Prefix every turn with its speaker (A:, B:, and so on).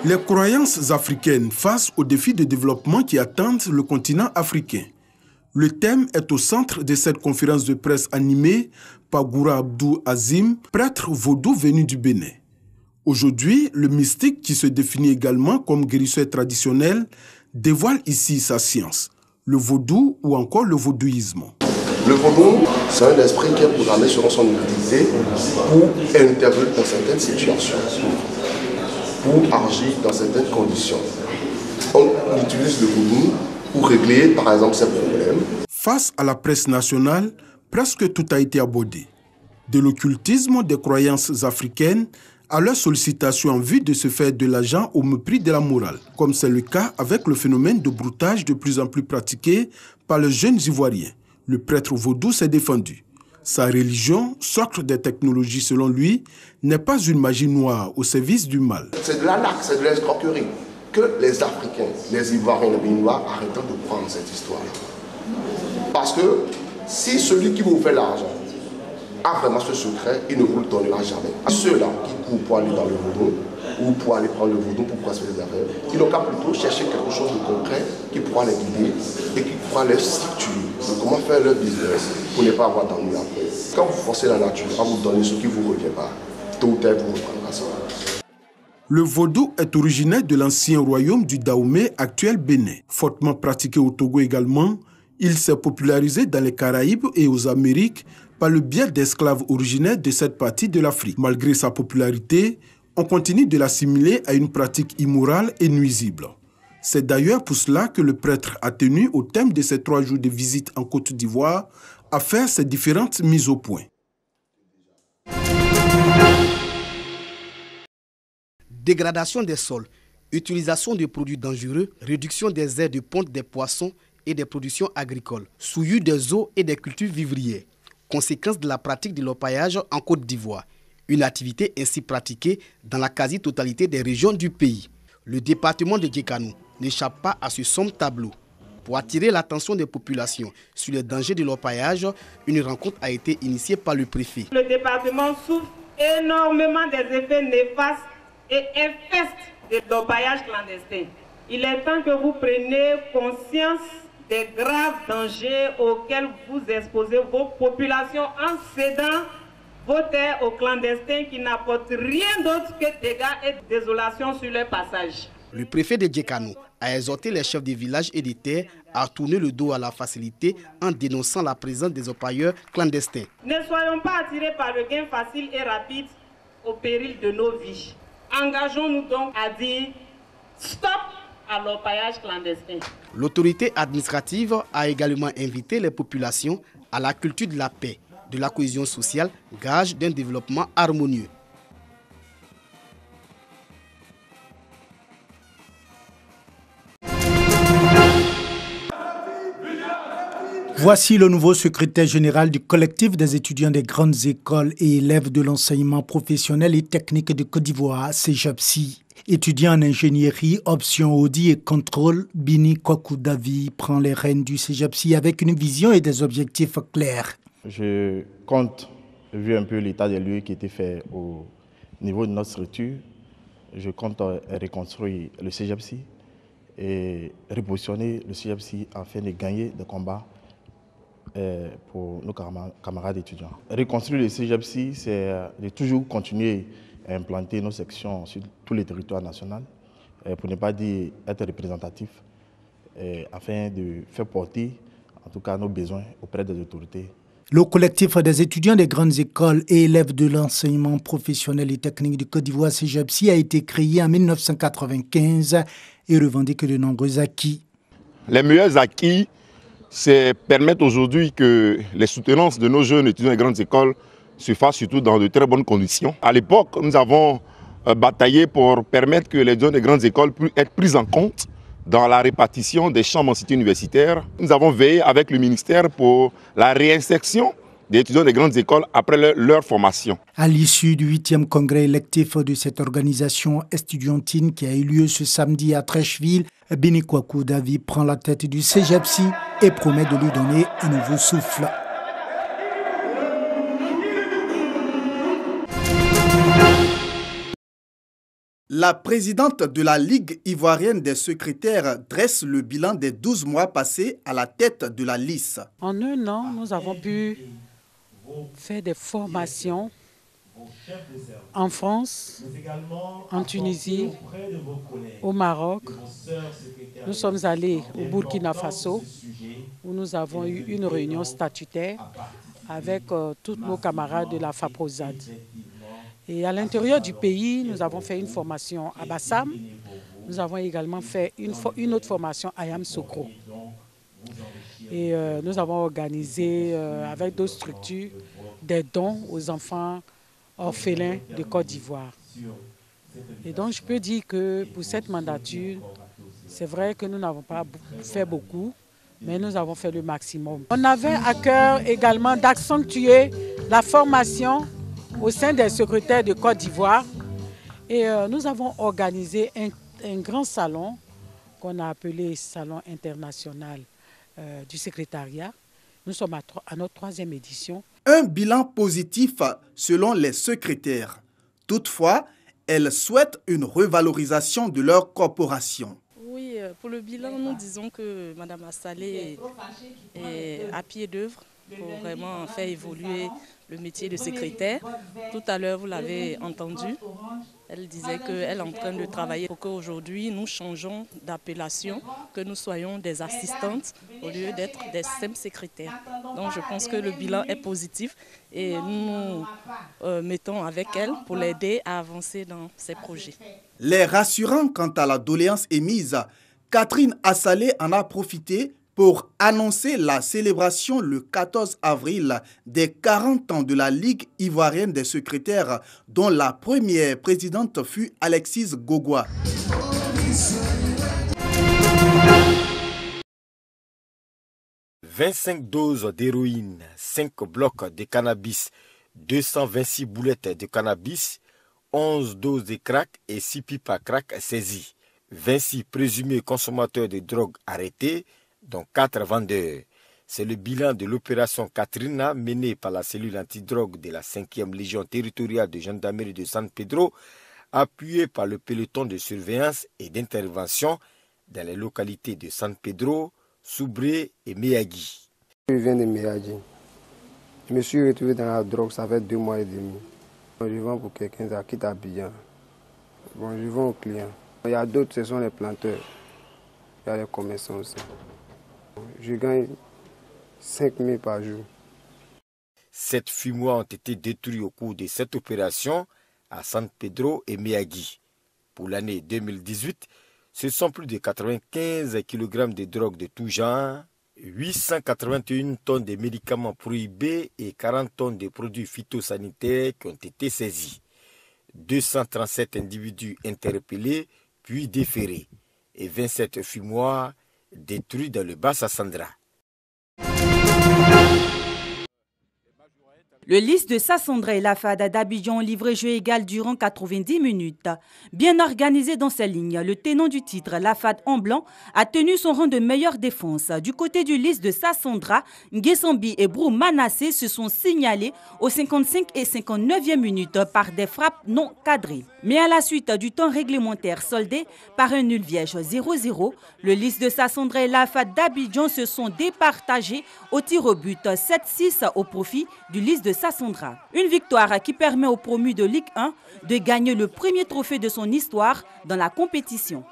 A: Les croyances africaines face aux défis de développement qui attendent le continent africain. Le thème est au centre de cette conférence de presse animée par Goura Abdou Azim, prêtre vaudou venu du Bénin. Aujourd'hui, le mystique, qui se définit également comme guérisseur traditionnel, dévoile ici sa science, le vaudou ou encore le vaudouisme.
B: Le vaudou, c'est un esprit qui est programmé selon son utilité pour intervenir dans certaines situations, pour agir dans certaines conditions. On utilise le vaudou pour régler par exemple ces problèmes.
A: Face à la presse nationale, presque tout a été abordé. De l'occultisme des croyances africaines à leur sollicitation en vue de se faire de l'argent au mépris de la morale, comme c'est le cas avec le phénomène de broutage de plus en plus pratiqué par les jeunes Ivoiriens. Le prêtre vaudou s'est défendu. Sa religion, socle des technologies selon lui, n'est pas une magie noire au service du mal.
B: C'est de l'arnaque, c'est de l'escroquerie. Que les Africains, les Ivoiriens, les Béninois arrêtent de prendre cette histoire-là. Parce que si celui qui vous fait l'argent a vraiment ce secret, il ne vous le donnera jamais. Ceux-là qui courent pour aller dans le vaudou ou pour aller prendre le vaudou pour prospérer des affaires, ils n'ont qu'à plutôt chercher quelque chose de concret qui pourra les guider et qui pourra les structurer de comment faire leur business pour ne pas avoir d'ennui après. Quand vous forcez la nature à vous donner ce qui ne vous revient pas, tôt ou tard vous reprendra ça.
A: Le vaudou est originaire de l'ancien royaume du Dahomey, actuel Bénin. Fortement pratiqué au Togo également, il s'est popularisé dans les Caraïbes et aux Amériques par le biais d'esclaves originaires de cette partie de l'Afrique. Malgré sa popularité, on continue de l'assimiler à une pratique immorale et nuisible. C'est d'ailleurs pour cela que le prêtre a tenu, au thème de ses 3 jours de visite en Côte d'Ivoire, à faire ces différentes mises au point.
C: Dégradation des sols, utilisation de produits dangereux, réduction des aires de ponte des poissons et des productions agricoles, souillure des eaux et des cultures vivrières. Conséquence de la pratique de l'orpaillage en Côte d'Ivoire, une activité ainsi pratiquée dans la quasi-totalité des régions du pays. Le département de Djekano n'échappe pas à ce sombre tableau. Pour attirer l'attention des populations sur les dangers de l'orpaillage, une rencontre a été initiée par le préfet.
D: Le département souffre énormément des effets néfastes et infestes de l'orpaillage clandestin. Il est temps que vous preniez conscience des graves dangers auxquels vous exposez vos populations en cédant vos terres aux clandestins qui n'apportent rien d'autre que dégâts et désolation sur leur passage.
C: Le préfet de Djekano a exhorté les chefs des villages et des terres à tourner le dos à la facilité en dénonçant la présence des orpailleurs clandestins.
D: Ne soyons pas attirés par le gain facile et rapide au péril de nos vies. Engageons-nous donc à dire stop à l'orpaillage clandestin.
C: L'autorité administrative a également invité les populations à la culture de la paix, de la cohésion sociale, gage d'un développement harmonieux.
E: Voici le nouveau secrétaire général du collectif des étudiants des grandes écoles et élèves de l'enseignement professionnel et technique de Côte d'Ivoire, CEJAPSI. Étudiant en ingénierie, option audit et contrôle, Bini Kwaku Davi prend les rênes du CEJAPSI avec une vision et des objectifs clairs.
F: Je compte, vu un peu l'état des lieux qui était fait au niveau de notre structure, je compte reconstruire le CEJAPSI et repositionner le CEJAPSI afin de gagner des combats pour nos camarades étudiants. Reconstruire le CEJAPSI, c'est de toujours continuer à implanter nos sections sur tous les territoires nationaux, pour ne pas dire être représentatif, afin de faire porter en tout cas nos besoins auprès des autorités.
E: Le collectif des étudiants des grandes écoles et élèves de l'enseignement professionnel et technique du Côte d'Ivoire, CEJAPSI, a été créé en 1995 et revendique de nombreux acquis.
G: Les meilleurs acquis, c'est permettre aujourd'hui que les soutenances de nos jeunes étudiants des grandes écoles se fassent surtout dans de très bonnes conditions. À l'époque, nous avons bataillé pour permettre que les étudiants des grandes écoles puissent être pris en compte dans la répartition des chambres en cité universitaire. Nous avons veillé avec le ministère pour la réinsertion des étudiants des grandes écoles après leur formation.
E: À l'issue du 8e congrès électif de cette organisation estudiantine qui a eu lieu ce samedi à Trècheville, Bini Kwaku Davi prend la tête du CEJAPSI et promet de lui donner un nouveau souffle.
H: La présidente de la Ligue ivoirienne des secrétaires dresse le bilan des 12 mois passés à la tête de la LIS.
I: En un an, nous avons pu faire des formations en France, en Tunisie, au Maroc. Nous sommes allés au Burkina Faso où nous avons eu une réunion statutaire avec tous nos camarades de la FAPROSAD. Et à l'intérieur du pays, nous avons fait une formation à Bassam. Nous avons également fait une autre formation à Yamoussoukro. Et nous avons organisé avec d'autres structures des dons aux enfants orphelins de Côte d'Ivoire. Et donc je peux dire que pour cette mandature, c'est vrai que nous n'avons pas fait beaucoup, mais nous avons fait le maximum. On avait à cœur également d'accentuer la formation au sein des secrétaires de Côte d'Ivoire. Et nous avons organisé un grand salon qu'on a appelé Salon international du secrétariat. Nous sommes à notre 3e édition.
H: Un bilan positif selon les secrétaires. Toutefois, elles souhaitent une revalorisation de leur corporation.
J: Oui, pour le bilan, nous disons que Mme Assalé est à pied d'œuvre pour vraiment faire évoluer le métier de secrétaire. Tout à l'heure, vous l'avez entendu, elle disait qu'elle est en train de travailler pour qu'aujourd'hui, nous changeons d'appellation, que nous soyons des assistantes au lieu d'être des simples secrétaires. Donc je pense que le bilan est positif et nous nous mettons avec elle pour l'aider à avancer dans ses projets.
H: Les rassurant quant à la doléance émise, Catherine Assalé en a profité pour annoncer la célébration le 14 avril des 40 ans de la Ligue ivoirienne des secrétaires, dont la première présidente fut Alexis Gogua.
K: « 25 doses d'héroïne, 5 blocs de cannabis, 226 boulettes de cannabis, 11 doses de crack et 6 pipes à crack saisies. 26 présumés consommateurs de drogue arrêtés, dont 4 vendeurs. C'est le bilan de l'opération Katrina menée par la cellule antidrogue de la 5e Légion territoriale de gendarmerie de San Pedro, appuyée par le peloton de surveillance et d'intervention dans les localités de San Pedro, Soubré et Meyagui.
L: Je viens de Meyagui. Je me suis retrouvé dans la drogue, ça fait 2 mois et demi. Je vends pour quelqu'un qui est à Abidjan. Bon, je vends aux clients. Il y a d'autres, ce sont les planteurs. Il y a les commerçants aussi. Je gagne 5 000 par jour.
K: 7 fumoirs ont été détruits au cours de cette opération à San Pedro et Meyagui. Pour l'année 2018, ce sont plus de 95 kg de drogue de tout genre, 881 tonnes de médicaments prohibés et 40 tonnes de produits phytosanitaires qui ont été saisis. 237 individus interpellés puis déférés et 27 fumoirs détruits dans le Bas-Sassandra.
M: Le lys de Sassandra et la FAD d'Abidjan ont livré jeu égal durant 90 minutes. Bien organisé dans ses lignes, le tenant du titre, la FAD en blanc, a tenu son rang de meilleure défense. Du côté du lys de Sassandra, Nguessambi et Brou Manassé se sont signalés aux 55 et 59e minutes par des frappes non cadrées. Mais à la suite du temps réglementaire soldé par un nul vierge 0-0, le lys de Sassandra et la FAD d'Abidjan se sont départagés au tir au but 7-6 au profit du lys de Sassandra. Une victoire qui permet au promu de Ligue 1 de gagner le premier trophée de son histoire dans la compétition.